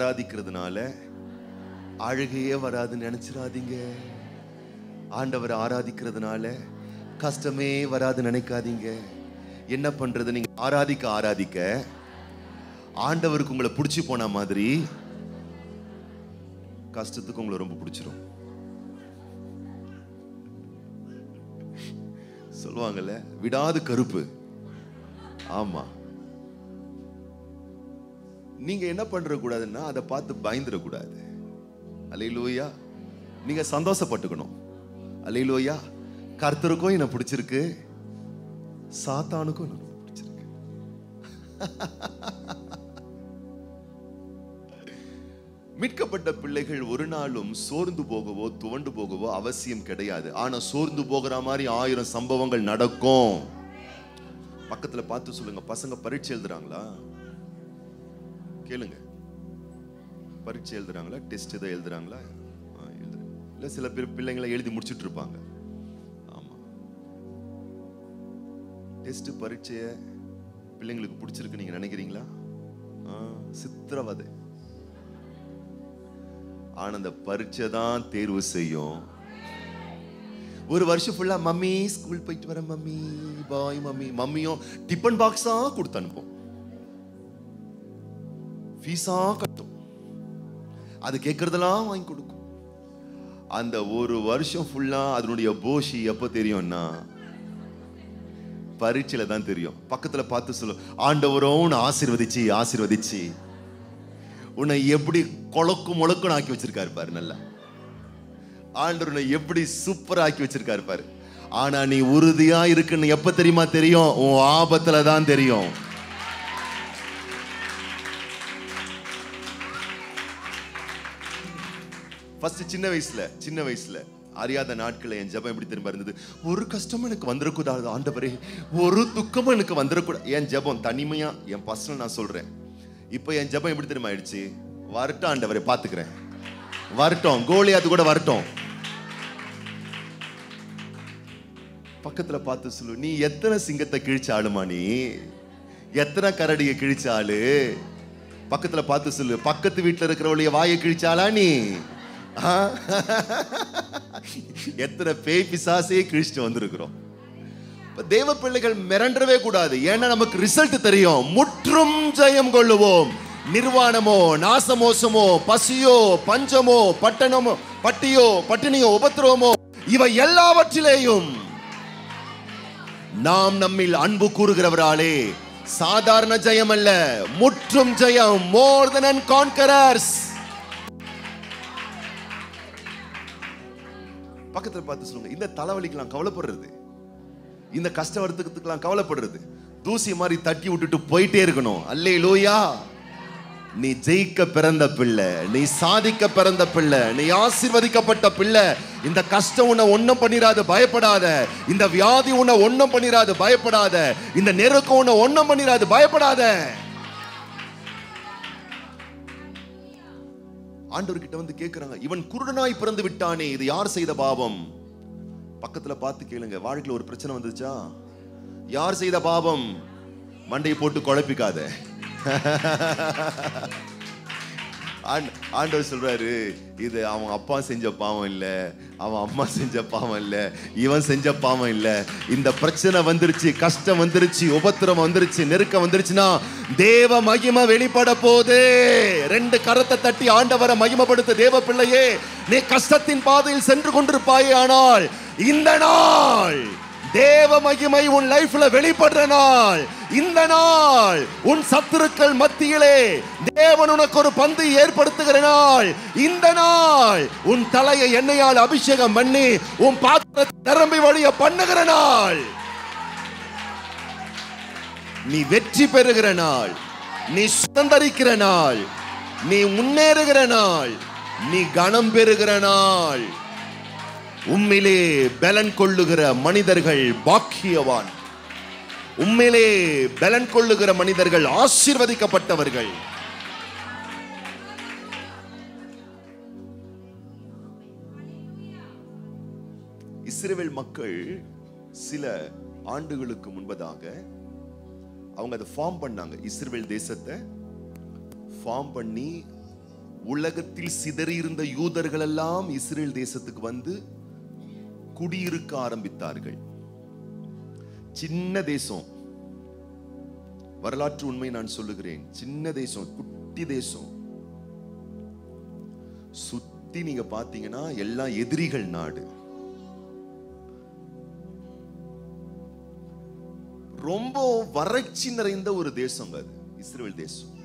ஆராதிக்கிறதுனால அழுகையே வராதுன்னு நினைச்சிடாதீங்க. ஆண்டவரை ஆராதிக்கிறதுனால கஷ்டமே வராதுன்னு நினைக்காதீங்க. என்ன பண்றது, நீங்க ஆராதிக்க ஆராதிக்க ஆண்டவருக்கு உங்களை பிடிச்சி போன மாதிரி கஷ்டத்துக்கு உங்களை ரொம்ப பிடிச்சிரும். சொல்லுவாங்கல்ல, விடாது கருப்பு. ஆமா, நீங்க என்ன பண்ற கூடாதுன்னா அதை பார்த்து பயந்துடக்கூடாது. அல்லேலூயா. நீங்க சந்தோஷப்பட்டுக்கணும். அல்லேலூயா. கர்த்தருக்கும் என்ன பிடிச்சிருக்கு, சாத்தானுக்கும் என்ன பிடிச்சிருக்கு. மீட்கப்பட்ட பிள்ளைகள் ஒரு நாளும் சோர்ந்து போகவோ துவண்டு போகவோ அவசியம் கிடையாது. ஆனா சோர்ந்து போகிற மாதிரி 1000 சம்பவங்கள் நடக்கும். பக்கத்துல பார்த்து சொல்லுங்க, பசங்க பரீட்சை எழுதுறாங்களா கேளுங்க. பரீட்சை எழுதுறாங்களா, டெஸ்ட் ஏதோ எழுதுறாங்களா? இல்ல சில பேர் பிள்ளைங்களை எழுதி முடிச்சுட்டு இருப்பாங்க. ஆமா, டெஸ்ட் பரீட்சைய பிள்ளைங்களுக்கு பிடிச்சிருக்கு நீங்க நினைக்கிறீங்களா? சித்திரவதை. ஆனா அந்த பரீட்சை தான் தேர்வு செய்யும். ஒரு வருஷம் ஃபுல்லா மம்மி ஸ்கூல் போயிட்டு வர மம்மி, பாய் மம்மி. மம்மியும் டிபன் பாக்ஸா கொடுத்து அனுப்பும், ஃபீஸா கட்டும், அது கேட்கறதெல்லாம் வாங்கி கொடுக்கும். அந்த ஒரு வருஷம் ஃபுல்லா அதனுடைய போஷி எப்ப தெரியும்னா பரீட்சையில தான் தெரியும். பக்கத்துல பார்த்து சொல்லு, ஆண்டவரும் ஆசீர்வதிச்சு ஆசீர்வதிச்சு உன்னை எப்படி கொழக்கு முழக்குன்னு ஆக்கி வச்சிருக்காரு பாரு. நல்லா ஆண்டவர் உன்னை எப்படி சூப்பரா ஆக்கி வச்சிருக்காரு பாரு. ஆனா நீ உறுதியா இருக்குன்னு எப்ப தெரியுமா தெரியும்? உன் ஆபத்துல தான் தெரியும். ஃபர்ஸ்ட் சின்ன வயசுல அறியாத நாட்கள் என் ஜெபம் எப்படி திரும்ப இருந்தது, ஒரு கஷ்டமும் எனக்கு வந்துடக்கூடாது ஆண்டவரே, ஒரு துக்கமும் எனக்கு வந்துடக்கூடாது. என் ஜெபம் தனிமையா, என் பர்சனல் நான் சொல்றேன். இப்போ என் ஜெபம் எப்படி திரும்ப ஆயிடுச்சு, வரட்டும் ஆண்டவரே பாத்துக்கிறேன், வரட்டும் கோலியாத்து கூட வரட்டும். பக்கத்துல பார்த்து சொல்லு, நீ எத்தனை சிங்கத்தை கிழிச்சாலுமா, நீ எத்தனை கரடியை கிழிச்சாலு. பக்கத்துல பார்த்து சொல்லு, பக்கத்து வீட்டுல இருக்கிறவளைய வாயை கிழிச்சாலா நீ? எத்தனை பேய் பிசாசே கிழிச்சிட்டு வந்திருக்கிறோம். தேவ பிள்ளைகள் மிரண்டவே கூடாது. ஏன்னா நமக்கு ரிசல்ட் தெரியும். முற்றும் ஜெயம் கொள்ளுவோம். நிர்வாணமோ நாசமோசமோ பசியோ பஞ்சமோ பட்டணமோ பட்டினியோ உபத்திரவமோ இவை எல்லாவற்றிலேயும் நாம் நம்மில் அன்பு கூறுகிறவராலே சாதாரண ஜெயம் அல்ல, முற்றும் ஜெயம். மோர் தென் அண்ட் கான்கரர்ஸ். பக்கத்துல பார்த்து சொல்லுங்க, இந்த தலைவலிக்கெல்லாம் கவலைப்படுறது, இந்த கஷ்டவர்த்தத்துக்கெல்லாம் கவலைப்படுறது தூசி மாதிரி தட்டி விட்டுட்டு போயிட்டே இருக்கணும். அல்லேலூயா. நீ ஜெயிக்க பிறந்த பிள்ளை, நீ சாதிக்க பிறந்த பிள்ளை, நீ ஆசீர்வதிக்கப்பட்ட பிள்ளை. இந்த கஷ்டம் உன்னை ஒன்னும் பண்ணிராது, பயப்படாத. இந்த வியாதி உன்னை ஒன்னும் பண்ணிராது, பயப்படாத. இந்த நெருக்கம் உன்னை ஒன்னும் பண்ணிராது, பயப்படாத. ஆண்டவர்கிட்ட வந்து கேட்கிறாங்க, இவன் குருடனாய் பிறந்து விட்டானே, இது யார் செய்த பாவம்? பக்கத்துல பார்த்து கேளுங்க, வாழ்க்கையில் ஒரு பிரச்சனை வந்துச்சா, யார் செய்த பாவம்? மண்டையை போட்டு குழப்பிக்காத. ஆண்டவர் சொல்றாரு, இது அவன் அப்பா செஞ்ச பாவம் இல்ல, அவன் அம்மா செஞ்ச பாவம் இல்ல, இவன் செஞ்ச பாவம் இல்ல. இந்த பிரச்சனை வந்துருச்சு, கஷ்டம் வந்துருச்சு, உபத்திரம் வந்துருச்சு, நெருக்கம் வந்துருச்சுன்னா தேவ மகிமை வெளிப்பட போதே. 2 கரத்தை தட்டி ஆண்டவரை மகிமைப்படுத்த. தேவ பிள்ளையே, நீ கஷ்டத்தின் பாதையில் சென்று கொண்டிருப்பாயே, ஆனால் இந்த நாள் தேவ மகிமை உன் லைஃப்ல வெளிப்படுற நாள். இந்த நாள் உன் சத்துருக்கள் மத்தியிலே தேவன் உனக்கு ஒரு பந்தை ஏற்படுத்துகிற நாள். இந்த நாள் உன் தலையை எண்ணெயால் அபிஷேகம் பண்ணி உன் பாத்திரத்தை நிரம்பி வழிய பண்ணுகிற நாள். நீ வெற்றி பெறுகிற நாள், நீ சுதந்தரிக்கிற நாள், நீ முன்னேறுகிற நாள், நீ கனம் பெறுகிற நாள். உம்மிலே பலன் கொள்ளுகிற மனிதர்கள் பாக்கியவான். உம்மிலே பலன் கொள்ளுகிற மனிதர்கள் ஆசீர்வதிக்கப்பட்டவர்கள். இஸ்ரவேல் மக்கள் சில ஆண்டுகளுக்கு முன்பதாக அவங்க அதை ஃபார்ம் பண்ணாங்க. இஸ்ரவேல் தேசத்தை ஃபார்ம் பண்ணி உலகத்தில் சிதறி இருந்த யூதர்கள் எல்லாம் இஸ்ரேல் தேசத்துக்கு வந்து குடியிருக்க ஆரம்பித்தார்கள். சின்ன தேசம், வரலாற்று உண்மை நான் சொல்லுகிறேன். சின்ன தேசம், குட்டி தேசம். சுத்தி நீங்க பாத்தீங்கன்னா எல்லாம் எதிரிகள் நாடு. ரொம்ப வறட்சி நிறைந்த ஒரு தேசம் அது இஸ்ரேல் தேசம்.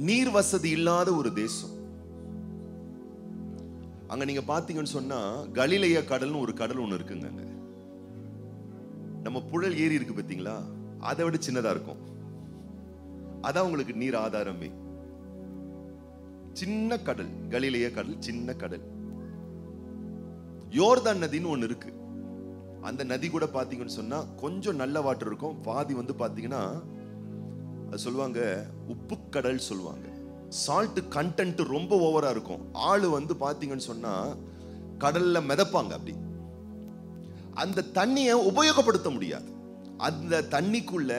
நீர் வசதி இல்லாத ஒரு தேசம். அங்க நீங்க பாத்தீங்கன்னு சொன்னா கலிலேயா கடல்னு ஒரு கடல் ஒண்ணு இருக்குங்க. அங்க நம்ம புழல் ஏரி இருக்கு பாத்தீங்களா, அதை விட சின்னதா இருக்கும். அதான் உங்களுக்கு நீர் ஆதாரமே. சின்ன கடல், கலிலேயா கடல், சின்ன கடல். யோர்தான் நதின்னு ஒண்ணு இருக்கு. அந்த நதி கூட பாத்தீங்கன்னு சொன்னா கொஞ்சம் நல்ல வாட்டர் இருக்கும், பாதி வந்து பாத்தீங்கன்னா அது சொல்லுவாங்க உப்பு கடல் சொல்லுவாங்க. சால்ட் கண்டென்ட் ரொம்ப ஓவரா இருக்கும். ஆளு வந்து பாத்தீங்கன்னு சொன்னா கடல்ல மிதப்பாங்க. அப்படி அந்த தண்ணியை உபயோகப்படுத்த முடியாது. அந்த தண்ணிக்குள்ள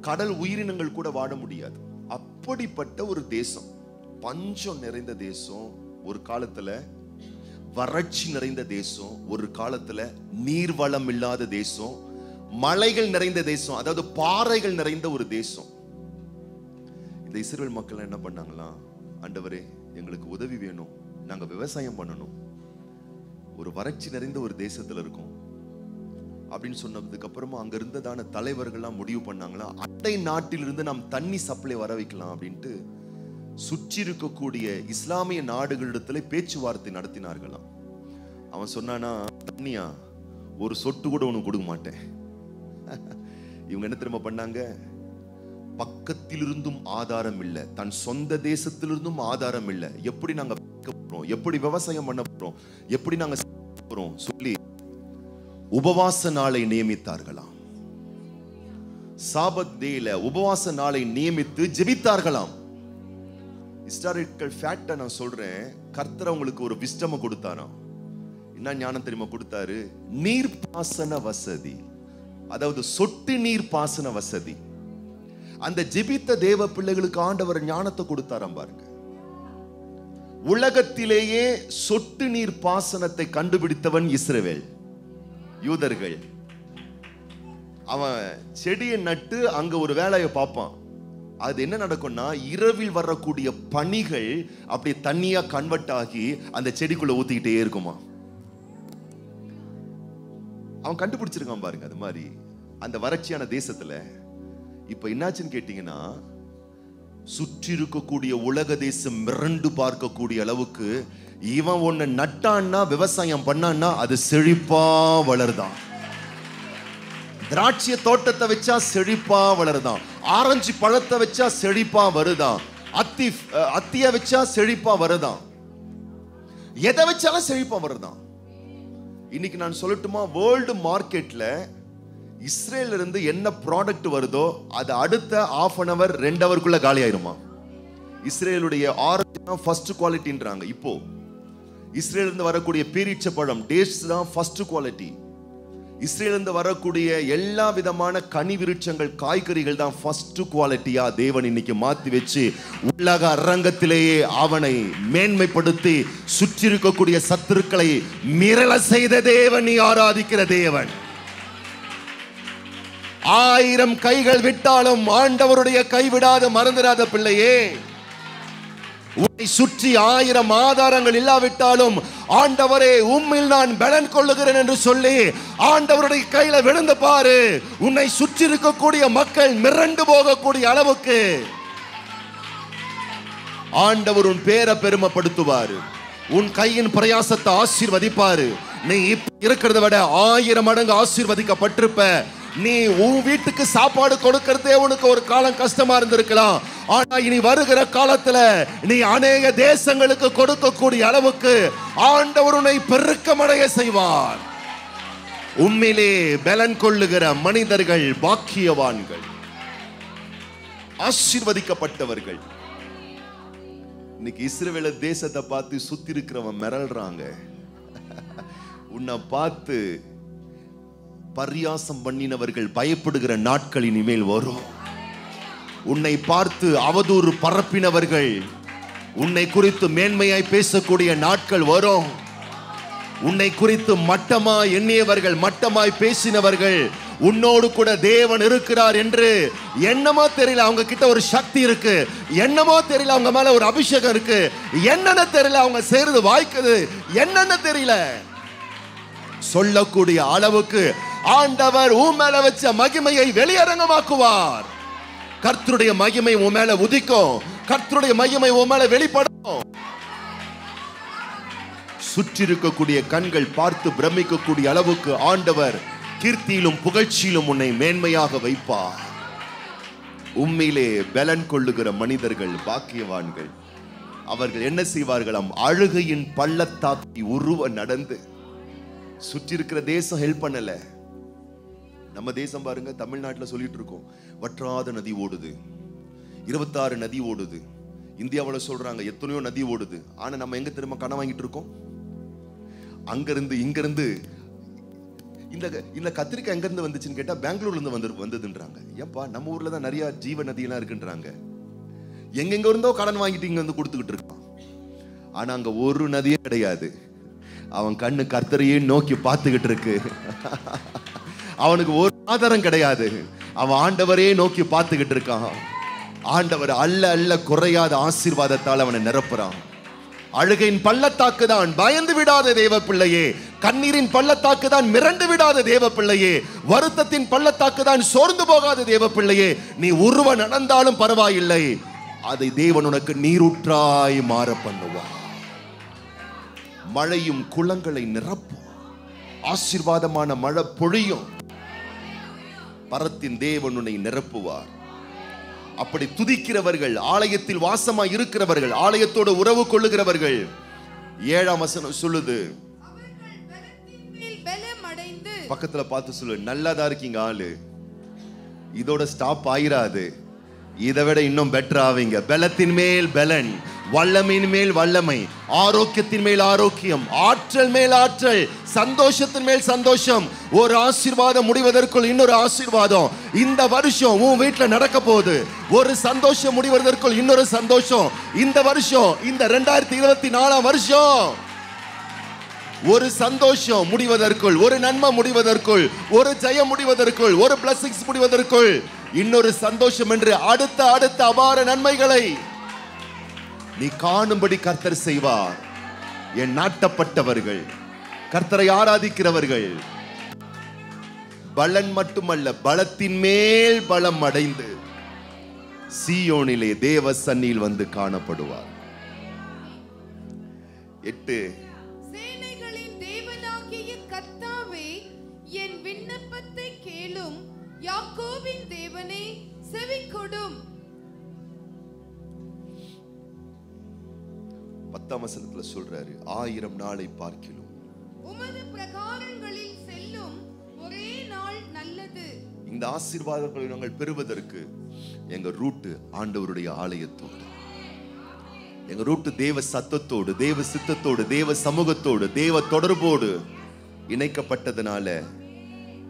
கடல் உயிரினங்கள் கூட வாழ முடியாது. அப்படிப்பட்ட ஒரு தேசம், பஞ்சம் நிறைந்த தேசம், ஒரு காலத்துல வறட்சி நிறைந்த தேசம், ஒரு காலத்துல நீர்வளம் இல்லாத தேசம், மலைகள் நிறைந்த தேசம், அதாவது பாறைகள் நிறைந்த ஒரு தேசம். இந்த இஸ்ரேல் மக்கள் என்ன பண்ணாங்களாம், ஆண்டவரே எங்களுக்கு உதவி வேணும், நாங்க விவசாயம் பண்ணணும், ஒரு வறட்சி நிறைந்த ஒரு தேசத்துல இருக்கோம் அப்படின்னு சொன்னதுக்கு அப்புறமா அங்க இருந்ததான தலைவர்கள்லாம் முடிவு பண்ணாங்களா, அண்டை நாட்டிலிருந்து நாம் தண்ணி சப்ளை வர வைக்கலாம் அப்படின்ட்டு சுற்றி இருக்கக்கூடிய இஸ்லாமிய நாடுகளிடத்துல பேச்சுவார்த்தை நடத்தினார்களாம். அவன் சொன்னானா, தண்ணியா ஒரு சொட்டு கூட உனக்கு கொடுக்க மாட்டேன். இவங்க என்ன திரும்ப பண்ணாங்க, பக்கத்திலிருந்தும் ஆதாரம் இல்லை, தன் சொந்த தேசத்திலிருந்தும் ஆதாரம் இல்லை, எப்படி நாங்க எப்படி விவசாயம் பண்ண போறோம், எப்படி நாங்க போறோம் சொல்லி உபவாச நாளை நியமித்தார்களாம். சாபத் டேல உபவாச நாளை நியமித்து ஜெபித்தார்களாம். ஹிஸ்டாரிக்கல் ஃபேக்டை நான் சொல்றேன். கர்த்தர் உங்களுக்கு ஒரு விஸ்டம் கொடுத்தாராம். என்ன ஞானம் தெரியுமா கொடுத்தாரு? நீர் பாசன வசதி, அதாவது சொட்டு நீர் பாசன வசதி. அந்த ஜெபித்த தேவ பிள்ளைகளுக்கு ஆண்டவர் ஞானத்தை கொடுத்தாராம் பாருங்க. உலகத்திலேயே சொட்டு நீர் பாசனத்தை கண்டுபிடித்தவன் இஸ்ரவேல், யூதர்கள். அவன் செடியை நட்டு அங்க ஒரு வேலையை பார்ப்பான். அது என்ன நடக்கும்னா, இரவில் வரக்கூடிய பனிகள் அப்படி தண்ணியா கன்வெர்ட் ஆகி அந்த செடிக்குள்ள ஊத்திக்கிட்டே இருக்குமா. அவன் கண்டுபிடிச்சிருக்கான் பாருங்க. அது மாதிரி அந்த வறட்சியான தேசத்துல இப்ப என்னாச்சுன்னு கேட்டீங்கன்னா, சுற்றி இருக்கக்கூடிய உலக தேசம் மிரண்டு பார்க்கக்கூடிய அளவுக்கு இவன் ஒண்ணு நட்டான்னா, விவசாயம் பண்ணான்னா அது செழிப்பா வளருதான். திராட்சை தோட்டத்தை வச்சா செழிப்பா வளருதான், ஆரஞ்சு பழத்தை வச்சா செழிப்பா வருதான், அத்திய வச்சா செழிப்பா வருதான், எதை வச்சாலும் செழிப்பா வருதான். இன்னைக்கு நான் சொல்லட்டுமா, வேர்ல்டு மார்க்கெட்ல இஸ்ரேல்ல இருந்து என்ன ப்ராடக்ட் வருதோ அது அடுத்த ½ an hour 2 hourக்குள்ள காலி ஆயிருமா. இஸ்ரேலுடைய ஆரஞ்சு தான் ஃபர்ஸ்ட் குவாலிட்டின்றாங்க. இப்போ இஸ்ரேல் இருந்து வரக்கூடிய பேரீச்ச பழம் டேட்ஸ் தான் ஃபர்ஸ்ட் குவாலிட்டி. இஸ்ரேல் இருந்து வரக்கூடிய எல்லா விதமான கனி விருட்சங்கள், காய்கறிகள் தான் ஃபர்ஸ்ட் குவாலிட்டியா தேவன் இன்னைக்கு மாத்தி வச்சு உலக அரங்கத்திலேயே அவனை மேன்மைப்படுத்தி சுற்றி இருக்கக்கூடிய சத்துருக்களை மிரள செய்த தேவன், நீ ஆராதிக்கிற தேவன். 1000 கைகள் விட்டாலும் ஆண்டவருடைய கைவிடாத மறந்துடாத பிள்ளையே. உன்னை சுற்றி 1000 ஆதாரங்கள் இல்லாவிட்டாலும் ஆண்டவரே உம்மில் நான் பலன் கொள்ளுகிறேன் என்று சொல்லி ஆண்டவருடைய கையில விழுந்து பாரு. உன்னை சுற்றி இருக்கக்கூடிய மக்கள் மிரண்டு போகக்கூடிய அளவுக்கு ஆண்டவர் உன் பேரை பெருமைப்படுத்துவாரு. உன் கையின் பிரயாசத்தை ஆசீர்வதிப்பாரு. நீ இப்ப இருக்கிறத விட 1000 மடங்கு ஆசீர்வதிக்கப்பட்டிருப்ப. நீ உன் வீட்டுக்கு சாப்பாடு கொடுக்கிறதே உனக்கு ஒரு காலம் கஷ்டமா இருந்திருக்கலாம். ஆனா இனி வருகிற காலத்துல நீ அநேக தேசங்களுக்கு கொடுக்கக்கூடிய அளவுக்கு ஆண்டவர் உன்னை பெருக்கமடைய செய்வார். உம்மிலே பலன் கொள்ளுகிற மனிதர்கள் பாக்கியவான்கள், ஆசீர்வதிக்கப்பட்டவர்கள். இன்னைக்கு இஸ்ரவேல் தேசத்தை பார்த்து சுத்தி இருக்கிறவன் மிரள்றாங்க. உன்னை பார்த்து பரியாசம் பண்ணினவர்கள் பயப்படுகிற நாட்கள் இனிமேல் வரும். உன்னை பார்த்து அவதூறு பரப்பினவர்கள், உன்னை குறித்து மேன்மையாய் பேசக்கூடிய நாட்கள் வரும். உன்னை குறித்து மட்டமா எண்ணியவர்கள், மட்டமாய் பேசினவர்கள், உன்னோடு கூட தேவன் இருக்கிறார் என்று என்னமோ தெரியல, அவங்க கிட்ட ஒரு சக்தி இருக்கு, என்னமோ தெரியல, அவங்க மேல ஒரு அபிஷேகம் இருக்கு, என்னன்னு தெரியல, அவங்க செய்யறது வாய்க்குது, என்னன்னு தெரியல சொல்லக்கூடிய அளவுக்கு ஆண்டவர் உன் மேல வச்ச மகிமையை வெளியரங்கமாக்குவார். கர்த்தருடைய மகிமை உன் மேல உதிக்கும், கர்த்தருடைய மகிமை உன் மேல வெளிப்படும். சுற்றி இருக்கக்கூடிய கண்கள் பார்த்து பிரமிக்கக்கூடிய அளவுக்கு ஆண்டவர் கீர்த்தியிலும் புகழ்ச்சியிலும் உன்னை மேன்மையாக வைப்பார். உண்மையிலே பலன் கொள்ளுகிற மனிதர்கள் பாக்கியவான்கள். அவர்கள் என்ன செய்வார்களாம்? அழுகையின் பள்ளத்தாக்கை உருவ நடந்து. சுற்றி இருக்கிற தேசம் ஹெல்ப் பண்ணல. நம்ம தேசம் பாருங்க, தமிழ்நாட்டில் சொல்லிட்டு இருக்கோம் வற்றாத நதி ஓடுது, 26 நதி ஓடுது. இந்தியாவில் சொல்றாங்க எத்தனையோ நதி ஓடுது. ஆனா நம்ம எங்க திரும்ப கடன் வாங்கிட்டு இருக்கோம்? அங்கிருந்து இங்கிருந்து. இந்த கத்திரிக்காய் எங்க இருந்து வந்துச்சுன்னு கேட்டா பெங்களூர்ல இருந்து வந்ததுன்றாங்க. ஏன்பா, நம்ம ஊர்ல தான் நிறைய ஜீவ நதியெல்லாம் இருக்குன்றாங்க. எங்கெங்க இருந்தோ கடன் வாங்கிட்டு இங்க வந்து கொடுத்துக்கிட்டு இருக்கான். ஆனா அங்க ஒரு நதியே கிடையாது. அவன் கண்ணு கர்த்தரையே நோக்கி பார்த்துக்கிட்டு இருக்கு. அவனுக்கு ஒரு ஆதாரம் கிடையாது. அவன் ஆண்டவரே நோக்கி பார்த்துக்கிட்டு இருக்கான். ஆண்டவர் அல்ல அல்ல குறையாத ஆசீர்வாதத்தால் அவனை நிரப்புறான். அழுகையின் பள்ளத்தாக்கு தான் பயந்து விடாத தேவ பிள்ளையே, கண்ணீரின் பள்ளத்தாக்கு தான் மிரண்டு விடாத தேவ பிள்ளையே, வருத்தத்தின் பள்ளத்தாக்கு தான் சோர்ந்து போகாத தேவ பிள்ளையே. நீ உருவ நடந்தாலும் பரவாயில்லை, அதை தேவன் உனக்கு நீரூற்றாய் மாற பண்ணுவார். மழையும் குளங்களை நிரப்பும், ஆசீர்வாதமான மழை பொழியும். பரத்தின் தேவன் உன்னை நிரப்புவார். அப்படி துதிக்கிறவர்கள், ஆலயத்தில் வாசமாய் இருக்கிறவர்கள், ஆலயத்தோடு உறவு கொள்ளுகிறவர்கள், 7ஆம் வசனம் சொல்லுது, பக்கத்துல பார்த்து சொல்லு, நல்லாதான் இருக்கீங்க ஆளு, இதோட ஸ்டாப் ஆயிராது, இதை விட இன்னும் பெட்டர் ஆவீங்க. பலத்தின் மேல் பலன், வல்லமையின் மேல் வல்லமை, ஆரோக்கியத்தின் மேல் ஆரோக்கியம், ஆற்றல் மேல் ஆற்றல், சந்தோஷத்தின் மேல் சந்தோஷம். ஒரு ஆசீர்வாதம் முடிவதற்குள் இன்னொரு ஆசீர்வாதம் இந்த வருஷம் உன் வீட்டுல நடக்க போகுது. ஒரு சந்தோஷம் முடிவதற்குள் இன்னொரு சந்தோஷம் இந்த வருஷம், இந்த 2024 வருஷம். ஒரு சந்தோஷம் முடிவதற்குள், ஒரு நன்மை முடிவதற்குள், ஒரு ஜெயம் முடிவதற்குள், ஒரு பிளஸிங்ஸ் முடிவதற்குள் இன்னொரு சந்தோஷம் என்று அடுத்த அடுத்த அபார நன்மைகளை நீ காணும்படி கர்த்தர் செய்வார். என் நாட்டப்பட்டவர்கள், கர்த்தரை ஆராதிக்கிறவர்கள், பலன் மட்டுமல்ல பலத்தின் மேல் பலம் அடைந்து சீயோனிலே தேவ சன்னியில் வந்து காணப்படுவார். 8 சேனைகளின் தேவனாகிய கர்த்தாவே, என் விண்ணப்பத்தை கேளும், யாக்கோபின் தேவனே செவிகொடும். 10ஆம் வசனத்துல சொல்றாரு, 1000 நாளை பார்க்கிலும் உமது பிரகாரங்களில் செல்லும் ஒரே நாள் நல்லது. இந்த ஆசீர்வாதங்களை நாங்கள் பெறுவதற்கு எங்க ரூட்டு ஆண்டவருடைய ஆலயத்தோடு, எங்க ரூட்டு தேவ சத்தத்தோடு, தேவ சித்தத்தோடு, தேவ சமூகத்தோடு, தேவ தொடர்போடு இணைக்கப்பட்டதனால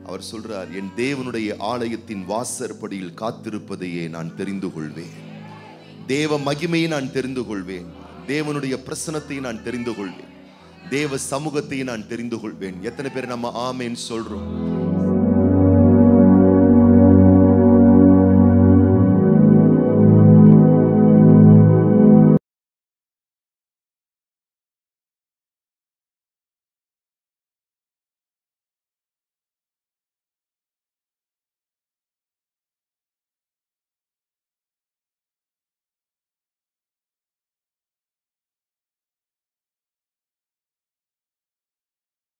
அவர் சொல்றார், என் தேவனுடைய ஆலயத்தின் வாசற்படியில் காத்திருப்பதையே நான் தெரிந்து கொள்வேன். தேவ மகிமையை நான் தெரிந்து கொள்வேன். தேவனுடைய பிரசன்னத்தை நான் தெரிந்து கொள்வேன். தேவ சமூகத்தை நான் தெரிந்து கொள்வேன். எத்தனை பேர் நம்ம ஆமென் சொல்றோம்?